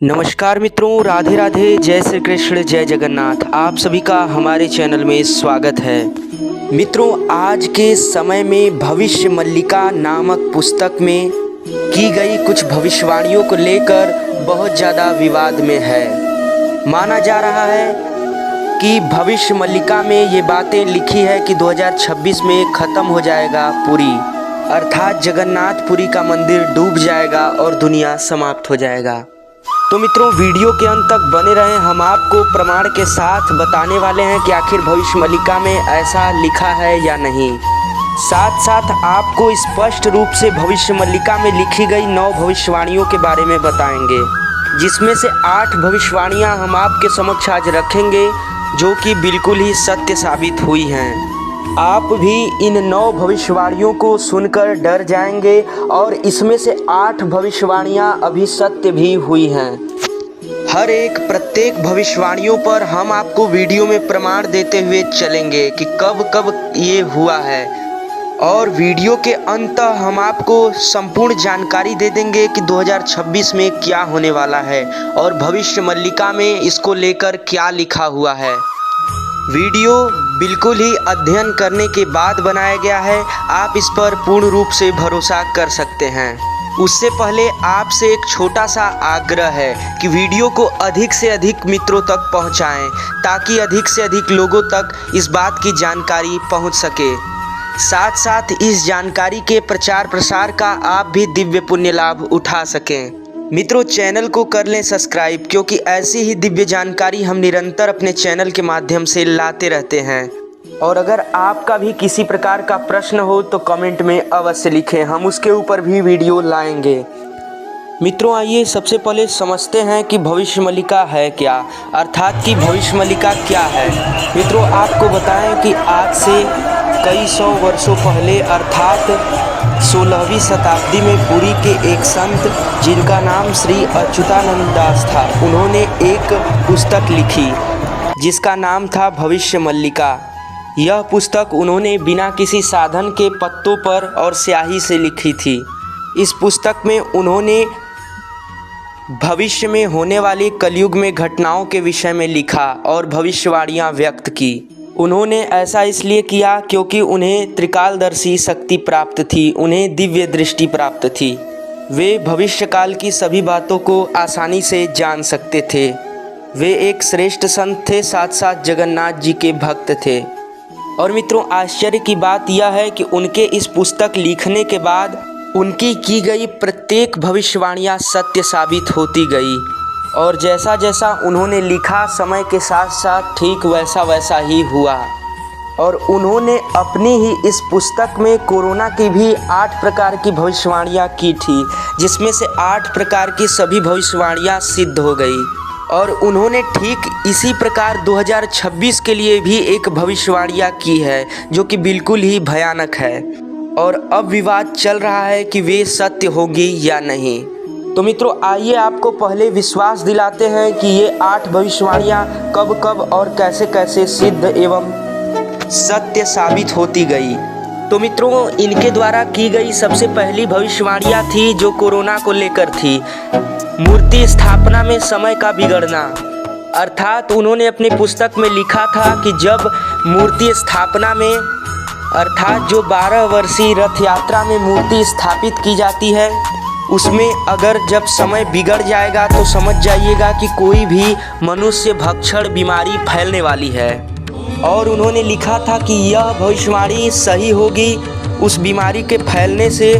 नमस्कार मित्रों, राधे राधे, जय श्री कृष्ण, जय जगन्नाथ। आप सभी का हमारे चैनल में स्वागत है। मित्रों, आज के समय में भविष्य मल्लिका नामक पुस्तक में की गई कुछ भविष्यवाणियों को लेकर बहुत ज़्यादा विवाद में है। माना जा रहा है कि भविष्य मल्लिका में ये बातें लिखी है कि 2026 में ख़त्म हो जाएगा पुरी, अर्थात जगन्नाथपुरी का मंदिर डूब जाएगा और दुनिया समाप्त हो जाएगा। तो मित्रों, वीडियो के अंत तक बने रहें। हम आपको प्रमाण के साथ बताने वाले हैं कि आखिर भविष्य मल्लिका में ऐसा लिखा है या नहीं। साथ साथ आपको स्पष्ट रूप से भविष्य मल्लिका में लिखी गई 9 भविष्यवाणियों के बारे में बताएंगे, जिसमें से 8 भविष्यवाणियां हम आपके समक्ष आज रखेंगे जो कि बिल्कुल ही सत्य साबित हुई हैं। आप भी इन 9 भविष्यवाणियों को सुनकर डर जाएंगे और इसमें से 8 भविष्यवाणियां अभी सत्य भी हुई हैं। हर एक प्रत्येक भविष्यवाणियों पर हम आपको वीडियो में प्रमाण देते हुए चलेंगे कि कब कब ये हुआ है, और वीडियो के अंत हम आपको संपूर्ण जानकारी दे देंगे कि 2026 में क्या होने वाला है और भविष्य मल्लिका में इसको लेकर क्या लिखा हुआ है। वीडियो बिल्कुल ही अध्ययन करने के बाद बनाया गया है। आप इस पर पूर्ण रूप से भरोसा कर सकते हैं। उससे पहले आपसे एक छोटा सा आग्रह है कि वीडियो को अधिक से अधिक मित्रों तक पहुंचाएं, ताकि अधिक से अधिक लोगों तक इस बात की जानकारी पहुंच सके। साथ साथ इस जानकारी के प्रचार प्रसार का आप भी दिव्य पुण्य लाभ उठा सकें। मित्रों, चैनल को कर लें सब्सक्राइब, क्योंकि ऐसी ही दिव्य जानकारी हम निरंतर अपने चैनल के माध्यम से लाते रहते हैं। और अगर आपका भी किसी प्रकार का प्रश्न हो तो कमेंट में अवश्य लिखें, हम उसके ऊपर भी वीडियो लाएंगे। मित्रों, आइए सबसे पहले समझते हैं कि भविष्य मल्लिका है क्या, अर्थात कि भविष्य मल्लिका क्या है। मित्रों, आपको बताएं कि आज से कई सौ वर्षों पहले अर्थात 16वीं शताब्दी में पुरी के एक संत, जिनका नाम श्री अच्युतानंद दास था, उन्होंने एक पुस्तक लिखी जिसका नाम था भविष्य मल्लिका। यह पुस्तक उन्होंने बिना किसी साधन के पत्तों पर और स्याही से लिखी थी। इस पुस्तक में उन्होंने भविष्य में होने वाली कलयुग में घटनाओं के विषय में लिखा और भविष्यवाणियाँ व्यक्त की। उन्होंने ऐसा इसलिए किया क्योंकि उन्हें त्रिकालदर्शी शक्ति प्राप्त थी, उन्हें दिव्य दृष्टि प्राप्त थी। वे भविष्यकाल की सभी बातों को आसानी से जान सकते थे। वे एक श्रेष्ठ संत थे, साथ साथ जगन्नाथ जी के भक्त थे। और मित्रों, आश्चर्य की बात यह है कि उनके इस पुस्तक लिखने के बाद उनकी की गई प्रत्येक भविष्यवाणियाँ सत्य साबित होती गई, और जैसा जैसा उन्होंने लिखा समय के साथ साथ ठीक वैसा वैसा ही हुआ। और उन्होंने अपनी ही इस पुस्तक में कोरोना की भी 8 प्रकार की भविष्यवाणियाँ की थी, जिसमें से 8 प्रकार की सभी भविष्यवाणियाँ सिद्ध हो गई। और उन्होंने ठीक इसी प्रकार 2026 के लिए भी एक भविष्यवाणियाँ की है, जो कि बिल्कुल ही भयानक है। और अब विवाद चल रहा है कि वे सत्य होगी या नहीं। तो मित्रों, आइए आपको पहले विश्वास दिलाते हैं कि ये 8 भविष्यवाणियाँ कब कब और कैसे कैसे सिद्ध एवं सत्य साबित होती गई। तो मित्रों, इनके द्वारा की गई सबसे पहली भविष्यवाणियाँ थी जो कोरोना को लेकर थी। मूर्ति स्थापना में समय का बिगड़ना, अर्थात उन्होंने अपनी पुस्तक में लिखा था कि जब मूर्ति स्थापना में, अर्थात जो 12 वर्षीय रथ यात्रा में मूर्ति स्थापित की जाती है, उसमें अगर जब समय बिगड़ जाएगा तो समझ जाइएगा कि कोई भी मनुष्य भक्षण बीमारी फैलने वाली है। और उन्होंने लिखा था कि यह भविष्यवाणी सही होगी उस बीमारी के फैलने से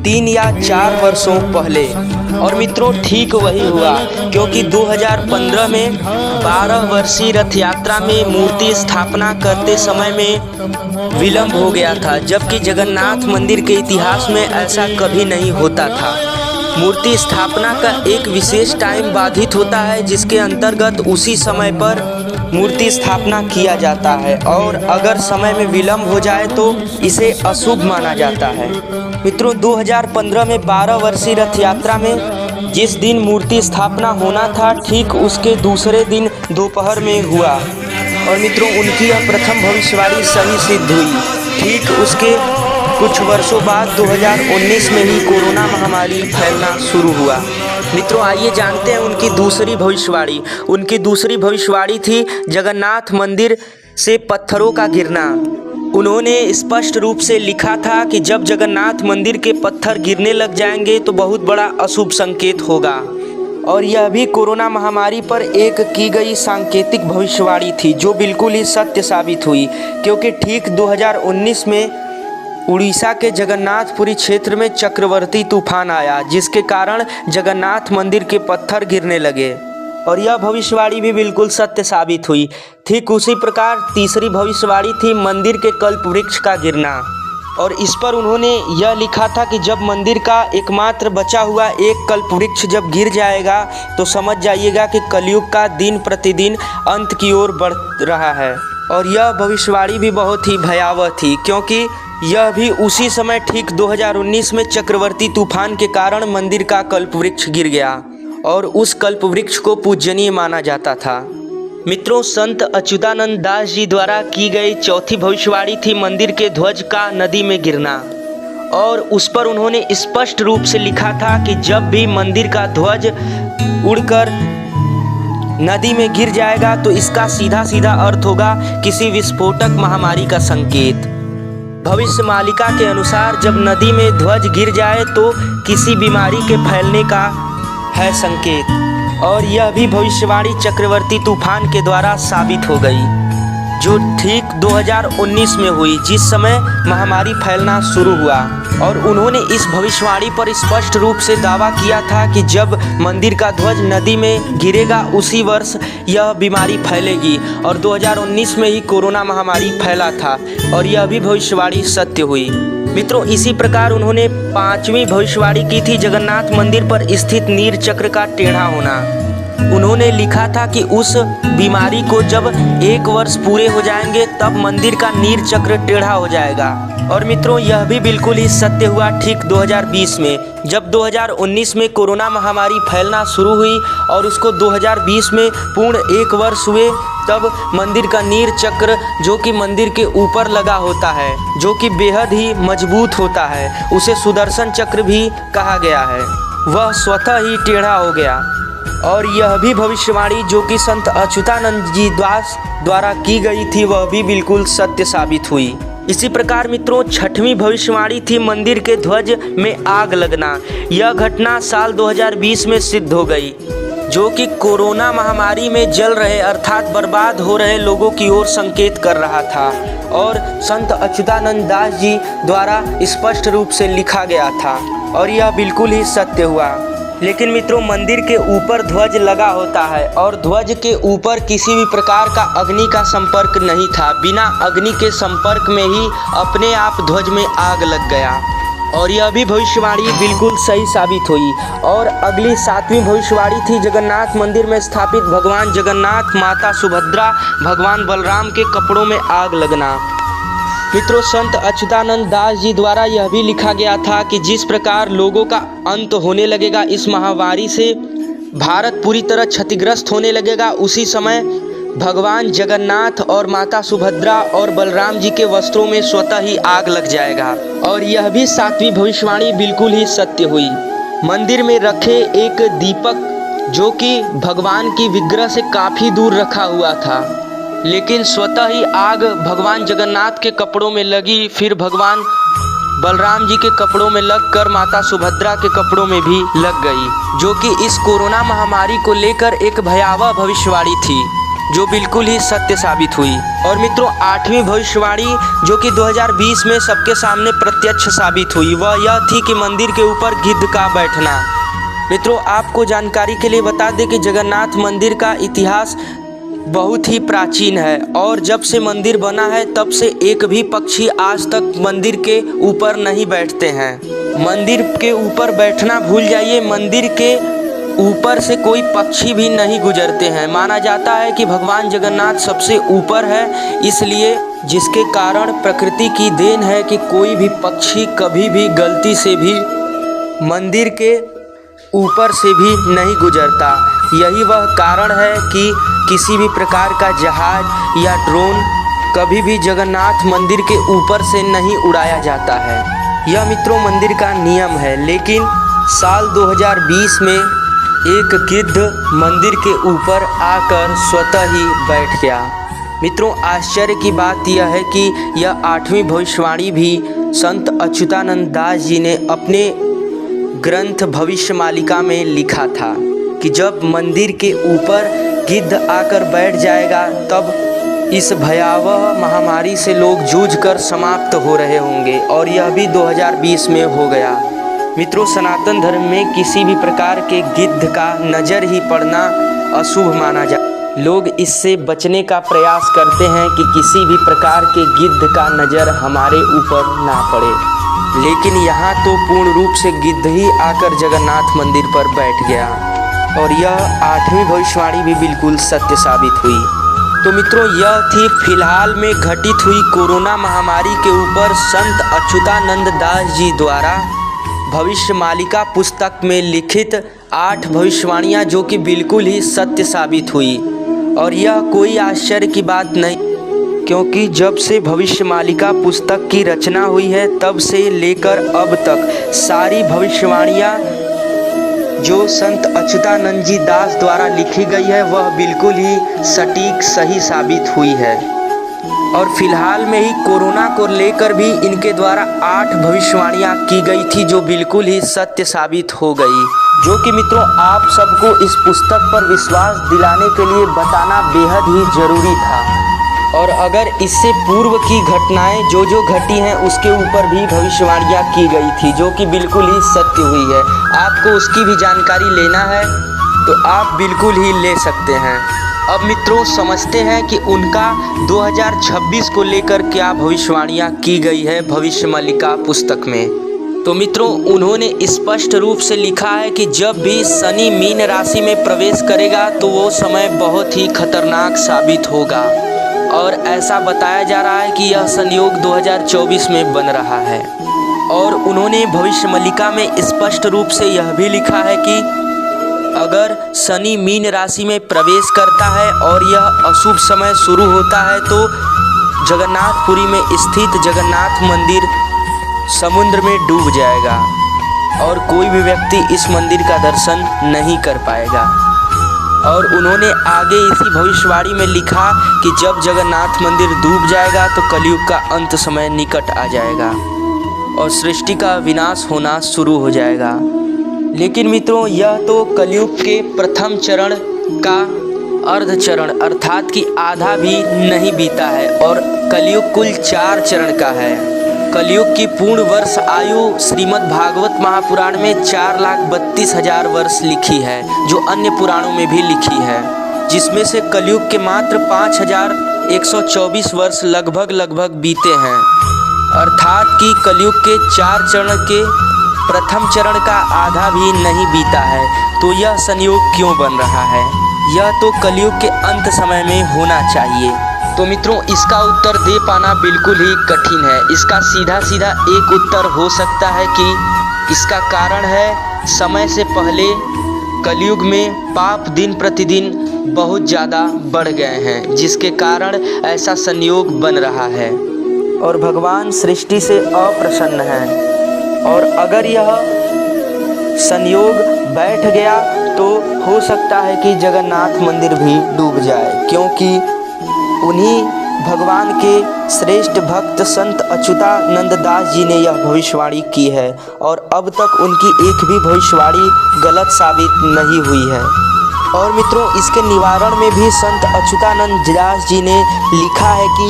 3 या 4 वर्षों पहले। और मित्रों, ठीक वही हुआ, क्योंकि 2015 में 12 वर्षीय रथ यात्रा में मूर्ति स्थापना करते समय में विलंब हो गया था, जबकि जगन्नाथ मंदिर के इतिहास में ऐसा कभी नहीं होता था। मूर्ति स्थापना का एक विशेष टाइम बाधित होता है, जिसके अंतर्गत उसी समय पर मूर्ति स्थापना किया जाता है, और अगर समय में विलंब हो जाए तो इसे अशुभ माना जाता है। मित्रों, 2015 में 12 वर्षीय रथ यात्रा में जिस दिन मूर्ति स्थापना होना था, ठीक उसके दूसरे दिन दोपहर में हुआ। और मित्रों, उनकी यह प्रथम भविष्यवाणी सही सिद्ध हुई। ठीक उसके कुछ वर्षों बाद 2019 में ही कोरोना महामारी फैलना शुरू हुआ। मित्रों आइए जानते हैं उनकी दूसरी भविष्यवाणी। उनकी दूसरी भविष्यवाणी थी जगन्नाथ मंदिर से पत्थरों का गिरना। उन्होंने स्पष्ट रूप से लिखा था कि जब जगन्नाथ मंदिर के पत्थर गिरने लग जाएंगे तो बहुत बड़ा अशुभ संकेत होगा। और यह भी कोरोना महामारी पर एक की गई सांकेतिक भविष्यवाणी थी जो बिल्कुल ही सत्य साबित हुई, क्योंकि ठीक 2019 में उड़ीसा के जगन्नाथपुरी क्षेत्र में चक्रवर्ती तूफान आया, जिसके कारण जगन्नाथ मंदिर के पत्थर गिरने लगे और यह भविष्यवाणी भी बिल्कुल सत्य साबित हुई। ठीक उसी प्रकार तीसरी भविष्यवाणी थी मंदिर के कल्प वृक्ष का गिरना, और इस पर उन्होंने यह लिखा था कि जब मंदिर का एकमात्र बचा हुआ एक कल्प वृक्ष जब गिर जाएगा तो समझ जाइएगा कि कलयुग का दिन प्रतिदिन अंत की ओर बढ़ रहा है। और यह भविष्यवाणी भी बहुत ही भयावह थी, क्योंकि यह भी उसी समय ठीक 2019 में चक्रवर्ती तूफान के कारण मंदिर का कल्प वृक्ष गिर गया और उस कल्प वृक्ष को पूजनीय माना जाता था। मित्रों, संत अच्युतानंद दास जी द्वारा की गई चौथी भविष्यवाणी थी मंदिर के ध्वज का नदी में गिरना, और उस पर उन्होंने स्पष्ट रूप से लिखा था कि जब भी मंदिर का ध्वज उड़कर नदी में गिर जाएगा तो इसका सीधा सीधा अर्थ होगा किसी विस्फोटक महामारी का संकेत। भविष्य मालिका के अनुसार जब नदी में ध्वज गिर जाए तो किसी बीमारी के फैलने का है संकेत, और यह भी भविष्यवाणी चक्रवर्ती तूफान के द्वारा साबित हो गई, जो ठीक 2019 में हुई, जिस समय महामारी फैलना शुरू हुआ। और उन्होंने इस भविष्यवाणी पर स्पष्ट रूप से दावा किया था कि जब मंदिर का ध्वज नदी में गिरेगा उसी वर्ष यह बीमारी फैलेगी, और 2019 में ही कोरोना महामारी फैला था, और यह भी भविष्यवाणी सत्य हुई। मित्रों, इसी प्रकार उन्होंने पांचवी भविष्यवाणी की थी जगन्नाथ मंदिर पर स्थित नीर चक्र का टेढ़ा होना। उन्होंने लिखा था कि उस बीमारी को जब 1 वर्ष पूरे हो जाएंगे तब मंदिर का नीर चक्र टेढ़ा हो जाएगा। और मित्रों, यह भी बिल्कुल ही सत्य हुआ ठीक 2020 में, जब 2019 में कोरोना महामारी फैलना शुरू हुई और उसको 2020 में पूर्ण 1 वर्ष हुए, तब मंदिर का नीर चक्र जो कि मंदिर के ऊपर लगा होता है, जो कि बेहद ही मजबूत होता है, उसे सुदर्शन चक्र भी कहा गया है, वह स्वतः ही टेढ़ा हो गया। और यह भी भविष्यवाणी जो कि संत अच्युतानंद जी दास द्वारा की गई थी वह भी बिल्कुल सत्य साबित हुई। इसी प्रकार मित्रों, छठवीं भविष्यवाणी थी मंदिर के ध्वज में आग लगना। यह घटना साल 2020 में सिद्ध हो गई, जो कि कोरोना महामारी में जल रहे अर्थात बर्बाद हो रहे लोगों की ओर संकेत कर रहा था, और संत अच्युतानंद दास जी द्वारा स्पष्ट रूप से लिखा गया था, और यह बिल्कुल ही सत्य हुआ। लेकिन मित्रों, मंदिर के ऊपर ध्वज लगा होता है और ध्वज के ऊपर किसी भी प्रकार का अग्नि का संपर्क नहीं था। बिना अग्नि के संपर्क में ही अपने आप ध्वज में आग लग गया, और यह भी भविष्यवाणी बिल्कुल सही साबित हुई। और अगली 7वीं भविष्यवाणी थी जगन्नाथ मंदिर में स्थापित भगवान जगन्नाथ, माता सुभद्रा, भगवान बलराम के कपड़ों में आग लगना। मित्रों, संत अच्युतानंद दास जी द्वारा यह भी लिखा गया था कि जिस प्रकार लोगों का अंत होने लगेगा इस महामारी से, भारत पूरी तरह क्षतिग्रस्त होने लगेगा, उसी समय भगवान जगन्नाथ और माता सुभद्रा और बलराम जी के वस्त्रों में स्वतः ही आग लग जाएगा। और यह भी 7वीं भविष्यवाणी बिल्कुल ही सत्य हुई। मंदिर में रखे एक दीपक जो कि भगवान की विग्रह से काफ़ी दूर रखा हुआ था, लेकिन स्वतः ही आग भगवान जगन्नाथ के कपड़ों में लगी, फिर भगवान बलराम जी के कपड़ों में लगकर माता सुभद्रा के कपड़ों में भी लग गई, जो कि इस कोरोना महामारी को लेकर एक भयावह भविष्यवाणी थी, जो बिल्कुल ही सत्य साबित हुई। और मित्रों, 8वीं भविष्यवाणी जो कि 2020 में सबके सामने प्रत्यक्ष साबित हुई, वह यह थी कि मंदिर के ऊपर गिद्ध का बैठना। मित्रों, आपको जानकारी के लिए बता दें कि जगन्नाथ मंदिर का इतिहास बहुत ही प्राचीन है, और जब से मंदिर बना है तब से एक भी पक्षी आज तक मंदिर के ऊपर नहीं बैठते हैं। मंदिर के ऊपर बैठना भूल जाइए, मंदिर के ऊपर से कोई पक्षी भी नहीं गुजरते हैं। माना जाता है कि भगवान जगन्नाथ सबसे ऊपर है, इसलिए जिसके कारण प्रकृति की देन है कि कोई भी पक्षी कभी भी गलती से भी मंदिर के ऊपर से भी नहीं गुजरता। यही वह कारण है कि किसी भी प्रकार का जहाज या ड्रोन कभी भी जगन्नाथ मंदिर के ऊपर से नहीं उड़ाया जाता है। यह मित्रों मंदिर का नियम है। लेकिन साल 2020 में एक गिद्ध मंदिर के ऊपर आकर स्वतः ही बैठ गया। मित्रों, आश्चर्य की बात यह है कि यह 8वीं भविष्यवाणी भी संत अच्युतानंद दास जी ने अपने ग्रंथ भविष्यमालिका में लिखा था कि जब मंदिर के ऊपर गिद्ध आकर बैठ जाएगा तब इस भयावह महामारी से लोग जूझकर समाप्त हो रहे होंगे, और यह भी 2020 में हो गया। मित्रों, सनातन धर्म में किसी भी प्रकार के गिद्ध का नज़र ही पड़ना अशुभ माना जाता है। लोग इससे बचने का प्रयास करते हैं कि किसी भी प्रकार के गिद्ध का नज़र हमारे ऊपर ना पड़े, लेकिन यहाँ तो पूर्ण रूप से गिद्ध ही आकर जगन्नाथ मंदिर पर बैठ गया, और यह 8वीं भविष्यवाणी भी बिल्कुल सत्य साबित हुई। तो मित्रों, यह थी फिलहाल में घटित हुई कोरोना महामारी के ऊपर संत अच्युतानंद दास जी द्वारा भविष्यमालिका पुस्तक में लिखित 8 भविष्यवाणियाँ, जो कि बिल्कुल ही सत्य साबित हुई। और यह कोई आश्चर्य की बात नहीं, क्योंकि जब से भविष्यमालिका पुस्तक की रचना हुई है तब से लेकर अब तक सारी भविष्यवाणियाँ जो संत अच्युतानंद जी दास द्वारा लिखी गई है वह बिल्कुल ही सटीक सही साबित हुई है। और फिलहाल में ही कोरोना को लेकर भी इनके द्वारा 8 भविष्यवाणियाँ की गई थी, जो बिल्कुल ही सत्य साबित हो गई, जो कि मित्रों आप सबको इस पुस्तक पर विश्वास दिलाने के लिए बताना बेहद ही ज़रूरी था। और अगर इससे पूर्व की घटनाएं जो घटी हैं उसके ऊपर भी भविष्यवाणियाँ की गई थी, जो कि बिल्कुल ही सत्य हुई है। आपको उसकी भी जानकारी लेना है तो आप बिल्कुल ही ले सकते हैं। अब मित्रों, समझते हैं कि उनका 2026 को लेकर क्या भविष्यवाणियाँ की गई है भविष्यमालिका पुस्तक में। तो मित्रों, उन्होंने स्पष्ट रूप से लिखा है कि जब भी शनि मीन राशि में प्रवेश करेगा तो वो समय बहुत ही खतरनाक साबित होगा, और ऐसा बताया जा रहा है कि यह संयोग 2024 में बन रहा है। और उन्होंने भविष्यमालिका में स्पष्ट रूप से यह भी लिखा है कि अगर शनि मीन राशि में प्रवेश करता है और यह अशुभ समय शुरू होता है तो जगन्नाथपुरी में स्थित जगन्नाथ मंदिर समुद्र में डूब जाएगा और कोई भी व्यक्ति इस मंदिर का दर्शन नहीं कर पाएगा। और उन्होंने आगे इसी भविष्यवाणी में लिखा कि जब जगन्नाथ मंदिर डूब जाएगा तो कलयुग का अंत समय निकट आ जाएगा और सृष्टि का विनाश होना शुरू हो जाएगा। लेकिन मित्रों, यह तो कलयुग के प्रथम चरण का अर्ध चरण अर्थात कि आधा भी नहीं बीता है, और कलयुग कुल 4 चरण का है। कलयुग की पूर्ण वर्ष आयु श्रीमद् भागवत महापुराण में 4,32,000 वर्ष लिखी है, जो अन्य पुराणों में भी लिखी है, जिसमें से कलयुग के मात्र 5,124 वर्ष लगभग बीते हैं। अर्थात कि कलयुग के 4 चरण के प्रथम चरण का आधा भी नहीं बीता है। तो यह संयोग क्यों बन रहा है? यह तो कलयुग के अंत समय में होना चाहिए। तो मित्रों, इसका उत्तर दे पाना बिल्कुल ही कठिन है। इसका सीधा एक उत्तर हो सकता है कि इसका कारण है समय से पहले कलयुग में पाप दिन प्रतिदिन बहुत ज़्यादा बढ़ गए हैं, जिसके कारण ऐसा संयोग बन रहा है और भगवान सृष्टि से अप्रसन्न है। और अगर यह संयोग बैठ गया तो हो सकता है कि जगन्नाथ मंदिर भी डूब जाए, क्योंकि उन्हीं भगवान के श्रेष्ठ भक्त संत अच्युतानंद दास जी ने यह भविष्यवाणी की है और अब तक उनकी एक भी भविष्यवाणी गलत साबित नहीं हुई है। और मित्रों, इसके निवारण में भी संत अच्युतानंद दास जी ने लिखा है कि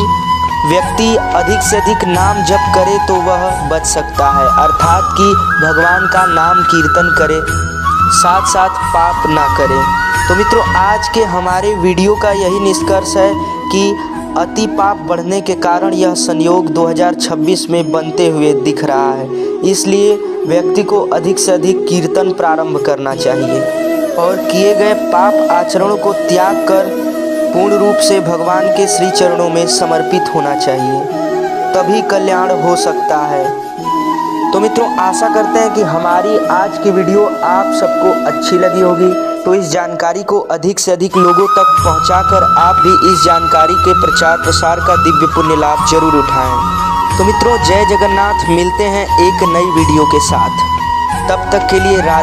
व्यक्ति अधिक से अधिक नाम जप करे तो वह बच सकता है, अर्थात कि भगवान का नाम कीर्तन करे, साथ साथ पाप ना करे। तो मित्रों, आज के हमारे वीडियो का यही निष्कर्ष है कि अति पाप बढ़ने के कारण यह संयोग 2026 में बनते हुए दिख रहा है। इसलिए व्यक्ति को अधिक से अधिक कीर्तन प्रारंभ करना चाहिए और किए गए पाप आचरणों को त्याग कर पूर्ण रूप से भगवान के श्री चरणों में समर्पित होना चाहिए, तभी कल्याण हो सकता है। तो मित्रों, आशा करते हैं कि हमारी आज की वीडियो आप सबको अच्छी लगी होगी। तो इस जानकारी को अधिक से अधिक लोगों तक पहुंचाकर आप भी इस जानकारी के प्रचार प्रसार का दिव्य पुण्य लाभ जरूर उठाएं। तो मित्रों, जय जगन्नाथ। मिलते हैं एक नई वीडियो के साथ। तब तक के लिए